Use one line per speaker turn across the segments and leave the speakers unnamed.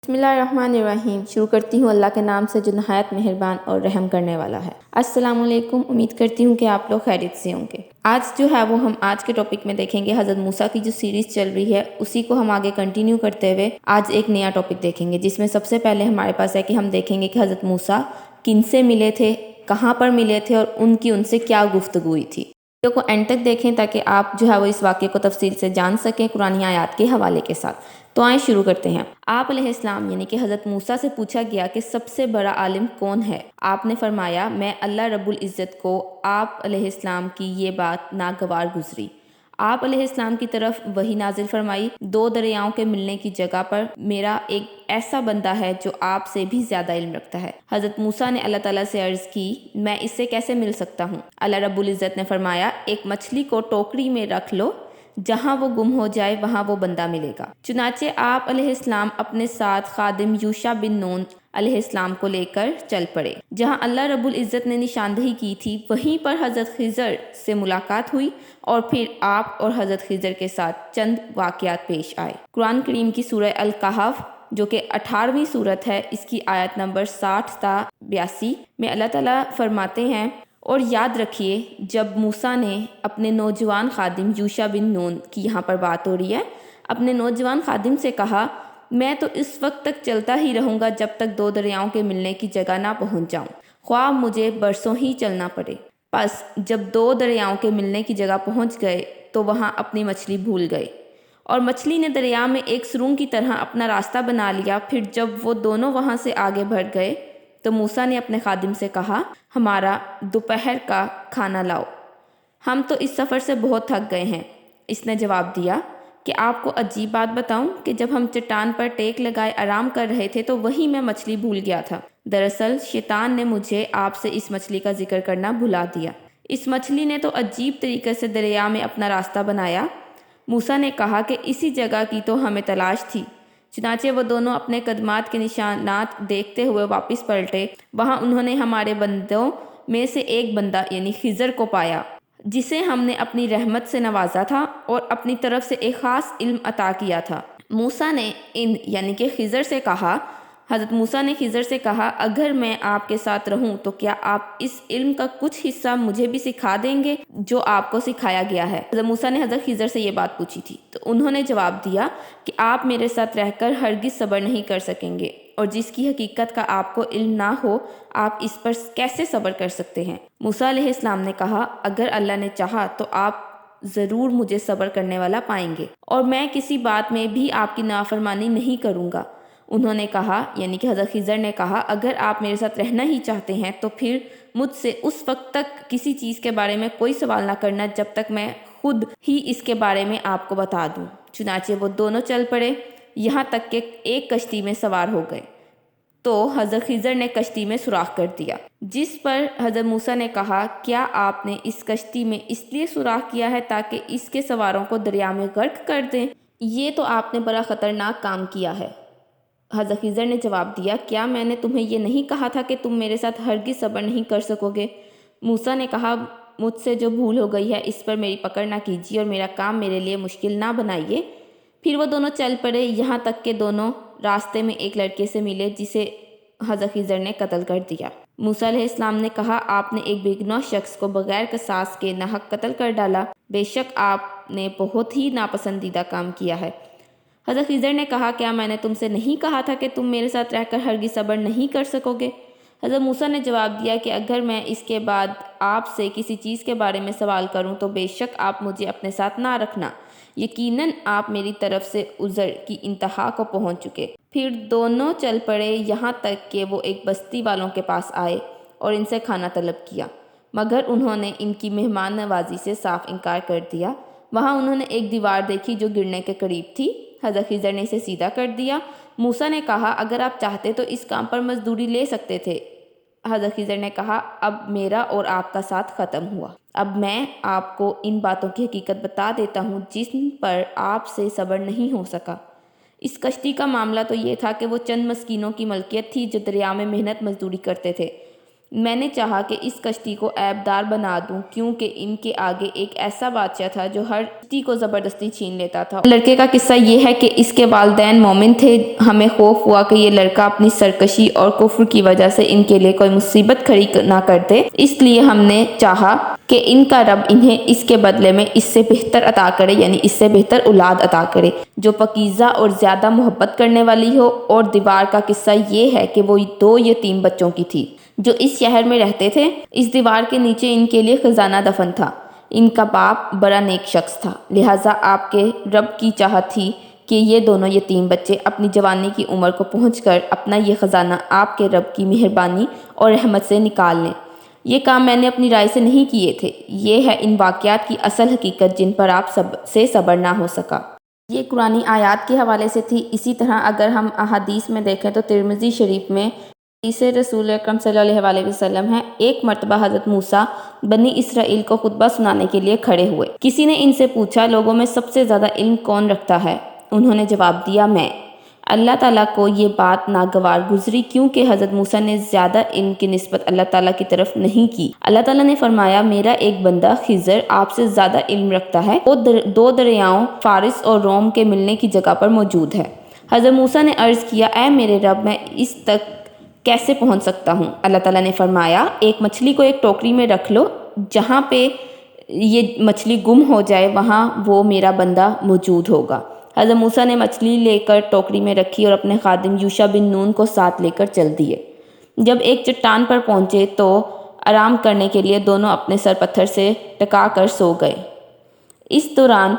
بسم اللہ الرحمن الرحیم۔ شروع کرتی ہوں اللہ کے نام سے جو نہایت مہربان اور رحم کرنے والا ہے۔ السلام علیکم، امید کرتی ہوں کہ آپ لوگ خیریت سے ہوں گے۔ آج جو ہے وہ ہم آج کے ٹاپک میں دیکھیں گے حضرت موسیٰ کی جو سیریز چل رہی ہے اسی کو ہم آگے کنٹینیو کرتے ہوئے آج ایک نیا ٹاپک دیکھیں گے، جس میں سب سے پہلے ہمارے پاس ہے کہ ہم دیکھیں گے کہ حضرت موسیٰ کن سے ملے تھے، کہاں پر ملے تھے اور ان سے کیا گفتگو ہوئی تھی۔ ویڈیو کو اینڈ تک دیکھیں تاکہ آپ جو ہے وہ اس واقعے کو تفصیل سے جان سکیں قرآنی آیات کے حوالے کے ساتھ۔ تو آئیں شروع کرتے ہیں۔ آپ علیہ السلام یعنی کہ حضرت موسیٰ سے پوچھا گیا کہ سب سے بڑا عالم کون ہے؟ آپ نے فرمایا میں اللہ رب العزت کو۔ آپ علیہ السلام کی یہ بات ناگوار گزری۔ آپ علیہ السلام کی طرف وحی نازل فرمائی، دو دریاؤں کے ملنے کی جگہ پر میرا ایک ایسا بندہ ہے جو آپ سے بھی زیادہ علم رکھتا ہے۔ حضرت موسیٰ نے اللہ تعالیٰ سے عرض کی میں اس سے کیسے مل سکتا ہوں؟ اللہ رب العزت نے فرمایا ایک مچھلی کو ٹوکری میں رکھ لو، جہاں وہ گم ہو جائے وہاں وہ بندہ ملے گا۔ چنانچہ آپ علیہ السلام اپنے ساتھ خادم یوشع بن نون علیہ السلام کو لے کر چل پڑے۔ جہاں اللہ رب العزت نے نشاندہی کی تھی وہیں پر حضرت خضر سے ملاقات ہوئی اور پھر آپ اور حضرت خضر کے ساتھ چند واقعات پیش آئے۔ قرآن کریم کی سورہ الکہف جو کہ 18ویں سورت ہے، اس کی آیت نمبر 60 تا 82 میں اللہ تعالیٰ فرماتے ہیں اور یاد رکھیے جب موسیٰ نے اپنے نوجوان خادم یوشع بن نون کی یہاں پر بات ہو رہی ہے، اپنے نوجوان خادم سے کہا میں تو اس وقت تک چلتا ہی رہوں گا جب تک دو دریاؤں کے ملنے کی جگہ نہ پہنچ جاؤں، خواہ مجھے برسوں ہی چلنا پڑے۔ پس جب دو دریاؤں کے ملنے کی جگہ پہنچ گئے تو وہاں اپنی مچھلی بھول گئے اور مچھلی نے دریا میں ایک سرنگ کی طرح اپنا راستہ بنا لیا۔ پھر جب وہ دونوں وہاں سے آگے بڑھ گئے تو موسیٰ نے اپنے خادم سے کہا ہمارا دوپہر کا کھانا لاؤ، ہم تو اس سفر سے بہت تھک گئے ہیں۔ اس نے جواب دیا کہ آپ کو عجیب بات بتاؤں کہ جب ہم چٹان پر ٹیک لگائے آرام کر رہے تھے تو وہیں میں مچھلی بھول گیا تھا۔ دراصل شیطان نے مجھے آپ سے اس مچھلی کا ذکر کرنا بھلا دیا۔ اس مچھلی نے تو عجیب طریقے سے دریا میں اپنا راستہ بنایا۔ موسیٰ نے کہا کہ اسی جگہ کی تو ہمیں تلاش تھی۔ چنانچہ وہ دونوں اپنے قدمات کے نشانات دیکھتے ہوئے واپس پلٹے۔ وہاں انہوں نے ہمارے بندوں میں سے ایک بندہ یعنی خضر کو پایا جسے ہم نے اپنی رحمت سے نوازا تھا اور اپنی طرف سے ایک خاص علم عطا کیا تھا۔ موسیٰ نے یعنی کہ خضر سے کہا، حضرت موسیٰ نے خضر سے کہا اگر میں آپ کے ساتھ رہوں تو کیا آپ اس علم کا کچھ حصہ مجھے بھی سکھا دیں گے جو آپ کو سکھایا گیا ہے؟ حضرت موسیٰ نے حضرت خضر سے یہ بات پوچھی تھی تو انہوں نے جواب دیا کہ آپ میرے ساتھ رہ کر ہرگز صبر نہیں کر سکیں گے، اور جس کی حقیقت کا آپ کو علم نہ ہو آپ اس پر کیسے صبر کر سکتے ہیں؟ موسیٰ علیہ السلام نے کہا اگر اللہ نے چاہا تو آپ ضرور مجھے صبر کرنے والا پائیں گے اور میں کسی بات میں بھی آپ کی نافرمانی نہیں کروں گا۔ انہوں نے کہا یعنی کہ حضرت خضر نے کہا اگر آپ میرے ساتھ رہنا ہی چاہتے ہیں تو پھر مجھ سے اس وقت تک کسی چیز کے بارے میں کوئی سوال نہ کرنا جب تک میں خود ہی اس کے بارے میں آپ کو بتا دوں۔ چنانچہ وہ دونوں چل پڑے یہاں تک کہ ایک کشتی میں سوار ہو گئے تو حضرت خضر نے کشتی میں سوراخ کر دیا، جس پر حضرت موسیٰ نے کہا کیا آپ نے اس کشتی میں اس لیے سوراخ کیا ہے تاکہ اس کے سواروں کو دریا میں غرق کر دیں؟ یہ تو آپ نے بڑا خطرناک کام کیا ہے۔ حضرت خضر نے جواب دیا کیا میں نے تمہیں یہ نہیں کہا تھا کہ تم میرے ساتھ ہرگز صبر نہیں کر سکو گے؟ موسیٰ نے کہا مجھ سے جو بھول ہو گئی ہے اس پر میری پکڑ نہ کیجیے اور میرا کام میرے لیے مشکل نہ بنائیے۔ پھر وہ دونوں چل پڑے یہاں تک کہ دونوں راستے میں ایک لڑکے سے ملے جسے حضرت خضر نے قتل کر دیا۔ موسیٰ علیہ السلام نے کہا آپ نے ایک بے گناہ شخص کو بغیر قصاص کے ناحق قتل کر ڈالا، بے شک آپ نے بہت ہی ناپسندیدہ کام کیا ہے۔ حضرت خضر نے کہا کیا میں نے تم سے نہیں کہا تھا کہ تم میرے ساتھ رہ کر ہرگز صبر نہیں کر سکو گے؟ حضرت موسیٰ نے جواب دیا کہ اگر میں اس کے بعد آپ سے کسی چیز کے بارے میں سوال کروں تو بے شک آپ مجھے اپنے ساتھ نہ رکھنا، یقیناً آپ میری طرف سے عذر کی انتہا کو پہنچ چکے۔ پھر دونوں چل پڑے یہاں تک کہ وہ ایک بستی والوں کے پاس آئے اور ان سے کھانا طلب کیا، مگر انہوں نے ان کی مہمان نوازی سے صاف انکار کر دیا۔ وہاں انہوں نے ایک دیوار دیکھی جو گرنے کے قریب تھی۔ حضرت خضر نے اسے سیدھا کر دیا۔ موسیٰ نے کہا اگر آپ چاہتے تو اس کام پر مزدوری لے سکتے تھے۔ حضرت خضر نے کہا اب میرا اور آپ کا ساتھ ختم ہوا، اب میں آپ کو ان باتوں کی حقیقت بتا دیتا ہوں جن پر آپ سے صبر نہیں ہو سکا۔ اس کشتی کا معاملہ تو یہ تھا کہ وہ چند مسکینوں کی ملکیت تھی جو دریا میں محنت مزدوری کرتے تھے۔ میں نے چاہا کہ اس کشتی کو عیبدار بنا دوں، کیونکہ ان کے آگے ایک ایسا بادشاہ تھا جو ہر کشتی کو زبردستی چھین لیتا تھا۔ لڑکے کا قصہ یہ ہے کہ اس کے والدین مومن تھے۔ ہمیں خوف ہوا کہ یہ لڑکا اپنی سرکشی اور کفر کی وجہ سے ان کے لیے کوئی مصیبت کھڑی نہ کر دے، اس لیے ہم نے چاہا کہ ان کا رب انہیں اس کے بدلے میں اس سے بہتر عطا کرے، یعنی اس سے بہتر اولاد عطا کرے جو پاکیزہ اور زیادہ محبت کرنے والی ہو۔ اور دیوار کا قصہ یہ ہے کہ وہ 2 یتیم بچوں کی تھی جو اس شہر میں رہتے تھے۔ اس دیوار کے نیچے ان کے لیے خزانہ دفن تھا۔ ان کا باپ بڑا نیک شخص تھا، لہٰذا آپ کے رب کی چاہت تھی کہ یہ دونوں یتیم بچے اپنی جوانی کی عمر کو پہنچ کر اپنا یہ خزانہ آپ کے رب کی مہربانی اور رحمت سے نکال لیں۔ یہ کام میں نے اپنی رائے سے نہیں کیے تھے، یہ ہے ان واقعات کی اصل حقیقت جن پر آپ سے صبر نہ ہو سکا۔ یہ قرآنی آیات کے حوالے سے تھی۔ اسی طرح اگر ہم احادیث میں دیکھیں تو ترمذی شریف میں حدیث رسول اکرم صلی اللہ علیہ وسلم ہے، ایک مرتبہ حضرت موسیٰ بنی اسرائیل کو خطبہ سنانے کے لیے کھڑے ہوئے۔ کسی نے ان سے پوچھا، لوگوں میں سب سے زیادہ علم کون رکھتا ہے؟ انہوں نے جواب دیا، میں۔ اللہ تعالیٰ کو یہ بات ناگوار گزری، کیونکہ حضرت موسیٰ نے زیادہ علم کی نسبت اللہ تعالیٰ کی طرف نہیں کی۔ اللہ تعالیٰ نے فرمایا، میرا ایک بندہ خضر آپ سے زیادہ علم رکھتا ہے، وہ 2 دریاؤں فارس اور روم کے ملنے کی جگہ پر موجود ہے۔ حضرت موسیٰ نے عرض کیا، اے میرے رب، میں اس تک کیسے پہنچ سکتا ہوں؟ اللہ تعالیٰ نے فرمایا، ایک مچھلی کو ایک ٹوکری میں رکھ لو، جہاں پہ یہ مچھلی گم ہو جائے وہاں وہ میرا بندہ موجود ہوگا۔ حضرت موسیٰ نے مچھلی لے کر ٹوکری میں رکھی اور اپنے خادم یوشع بن نون کو ساتھ لے کر چل دیے۔ جب ایک چٹان پر پہنچے تو آرام کرنے کے لیے دونوں اپنے سر پتھر سے ٹکا کر سو گئے۔ اس دوران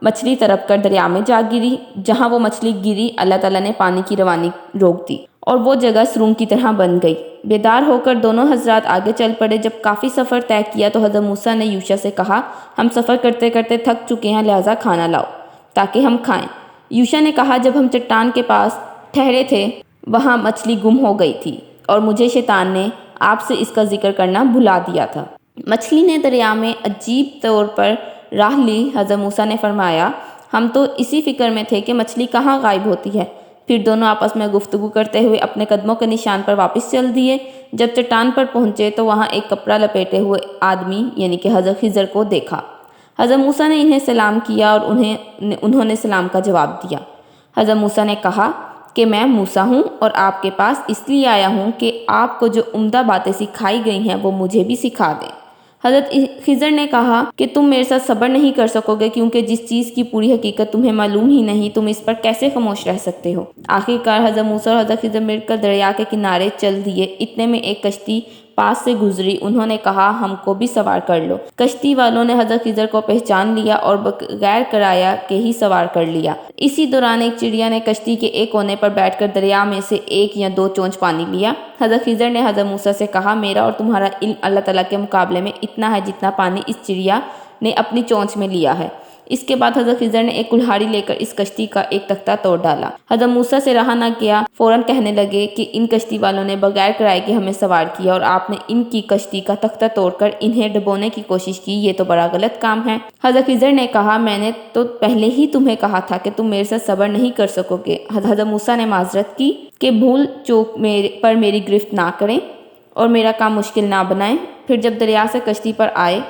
مچھلی تڑپ کر دریا میں جا گری۔ جہاں وہ مچھلی گری، اللہ تعالیٰ نے پانی کی روانی روک دی اور وہ جگہ سرنگ کی طرح بن گئی۔ بیدار ہو کر دونوں حضرات آگے چل پڑے۔ جب کافی سفر طے کیا تو حضرت موسیٰ نے یوشع سے کہا، ہم سفر کرتے کرتے تھک چکے ہیں، لہٰذا کھانا لاؤ تاکہ ہم کھائیں۔ یوشع نے کہا، جب ہم چٹان کے پاس ٹھہرے تھے وہاں مچھلی گم ہو گئی تھی اور مجھے شیطان نے آپ سے اس کا ذکر کرنا بھلا دیا تھا۔ مچھلی نے دریا میں عجیب طور پر راہ لی۔ حضرت موسیٰ نے فرمایا، ہم تو اسی فکر میں تھے کہ مچھلی کہاں غائب ہوتی ہے۔ پھر دونوں آپس میں گفتگو کرتے ہوئے اپنے قدموں کے نشان پر واپس چل دیے۔ جب چٹان پر پہنچے تو وہاں ایک کپڑا لپیٹے ہوئے آدمی یعنی کہ حضرت خضر کو دیکھا۔ حضرت موسیٰ نے انہیں سلام کیا اور انہوں نے سلام کا جواب دیا۔ حضرت موسیٰ نے کہا کہ میں موسیٰ ہوں اور آپ کے پاس اس لیے آیا ہوں کہ آپ کو جو عمدہ باتیں سکھائی گئی ہیں وہ مجھے بھی سکھا دیں۔ حضرت خضر نے کہا کہ تم میرے ساتھ صبر نہیں کر سکو گے، کیونکہ جس چیز کی پوری حقیقت تمہیں معلوم ہی نہیں، تم اس پر کیسے خاموش رہ سکتے ہو؟ آخرکار حضرت موسیٰ اور حضرت خضر مل کر دریا کے کنارے چل دیے۔ اتنے میں ایک کشتی پاس سے گزری۔ انہوں نے کہا، ہم کو بھی سوار کر لو۔ کشتی والوں نے حضرت خضر کو پہچان لیا اور بغیر کرایہ کے ہی سوار کر لیا۔ اسی دوران ایک چڑیا نے کشتی کے ایک کونے پر بیٹھ کر دریا میں سے 1 یا 2 چونچ پانی لیا۔ حضرت خضر نے حضرت موسیٰ سے کہا، میرا اور تمہارا علم اللہ تعالیٰ کے مقابلے میں اتنا ہے جتنا پانی اس چڑیا نے اپنی چونچ میں لیا ہے۔ اس کے بعد حضرت خضر نے ایک کلہاڑی لے کر اس کشتی کا ایک تختہ توڑ ڈالا۔ حضرت موسیٰ سے رہا نہ گیا، فوراً کہنے لگے کہ ان کشتی والوں نے بغیر کرائے کے ہمیں سوار کیا اور آپ نے ان کی کشتی کا تختہ توڑ کر انہیں ڈبونے کی کوشش کی، یہ تو بڑا غلط کام ہے۔ حضرت خضر نے کہا، میں نے تو پہلے ہی تمہیں کہا تھا کہ تم میرے ساتھ صبر نہیں کر سکو گے۔ حضرت موسیٰ نے معذرت کی کہ بھول چوک پر میری گرفت نہ کریں اور میرا کام مشکل نہ بنائیں۔ پھر جب دریا سے کشتی پر آئے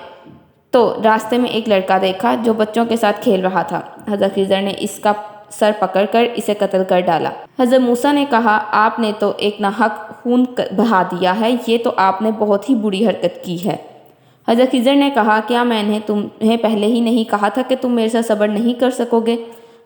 تو راستے میں ایک لڑکا دیکھا جو بچوں کے ساتھ کھیل رہا تھا۔ حضرت خضر نے اس کا سر پکڑ کر اسے قتل کر ڈالا۔ حضرت موسیٰ نے کہا، آپ نے تو ایک ناحق خون بہا دیا ہے، یہ تو آپ نے بہت ہی بری حرکت کی ہے۔ حضرت خضر نے کہا، کیا میں نے تمہیں پہلے ہی نہیں کہا تھا کہ تم میرے ساتھ صبر نہیں کر سکو گے؟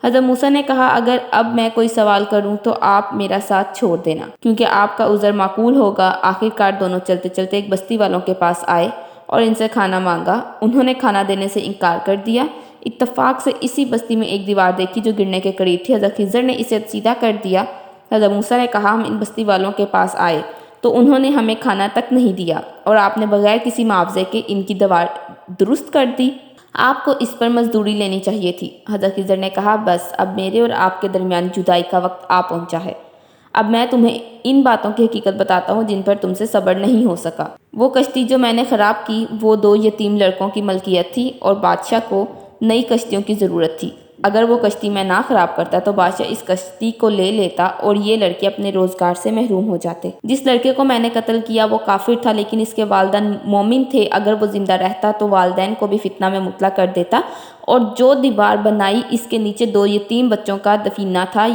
حضرت موسیٰ نے کہا، اگر اب میں کوئی سوال کروں تو آپ میرا ساتھ چھوڑ دینا، کیونکہ آپ کا عذر معقول ہوگا۔ آخرکار دونوں چلتے چلتے ایک بستی والوں کے پاس آئے اور ان سے کھانا مانگا۔ انہوں نے کھانا دینے سے انکار کر دیا۔ اتفاق سے اسی بستی میں ایک دیوار دیکھی جو گرنے کے قریب تھی۔ حضرت خضر نے اسے سیدھا کر دیا۔ حضرت موسیٰ نے کہا، ہم ان بستی والوں کے پاس آئے تو انہوں نے ہمیں کھانا تک نہیں دیا اور آپ نے بغیر کسی معاوضے کے ان کی دیوار درست کر دی۔ آپ کو اس پر مزدوری لینی چاہیے تھی۔ حضرت خضر نے کہا، بس اب میرے اور آپ کے درمیان جدائی کا وقت آ پہنچا ہے۔ اب میں تمہیں ان باتوں کی حقیقت بتاتا ہوں جن پر تم سے صبر نہیں ہو سکا۔ وہ کشتی جو میں نے خراب کی وہ 2 یتیم لڑکوں کی ملکیت تھی اور بادشاہ کو نئی کشتیوں کی ضرورت تھی۔ اگر وہ کشتی میں نہ خراب کرتا تو بادشاہ اس کشتی کو لے لیتا اور یہ لڑکے اپنے روزگار سے محروم ہو جاتے۔ جس لڑکے کو میں نے قتل کیا وہ کافر تھا لیکن اس کے والدین مومن تھے، اگر وہ زندہ رہتا تو والدین کو بھی فتنہ میں مبتلا کر دیتا، اور جو دیوار بنائی اس کے نیچے 2 یتیم بچوں کا دفینہ تھا۔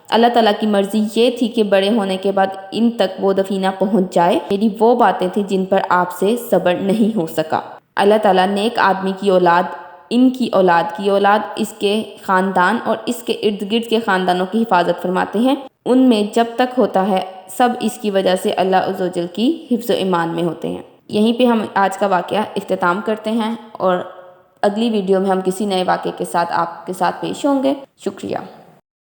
اللہ تعالیٰ کی مرضی یہ تھی کہ بڑے ہونے کے بعد ان تک وہ دفینہ پہنچ جائے۔ میری وہ باتیں تھیں جن پر آپ سے صبر نہیں ہو سکا۔ اللہ تعالیٰ نیک آدمی کی اولاد، ان کی اولاد، اس کے خاندان اور اس کے ارد گرد کے خاندانوں کی حفاظت فرماتے ہیں۔ ان میں جب تک ہوتا ہے سب اس کی وجہ سے اللہ عز و جل کی حفظ و ایمان میں ہوتے ہیں۔ یہیں پہ ہم آج کا واقعہ اختتام کرتے ہیں اور اگلی ویڈیو میں ہم کسی نئے واقعے کے ساتھ آپ کے ساتھ پیش ہوں گے۔ شکریہ۔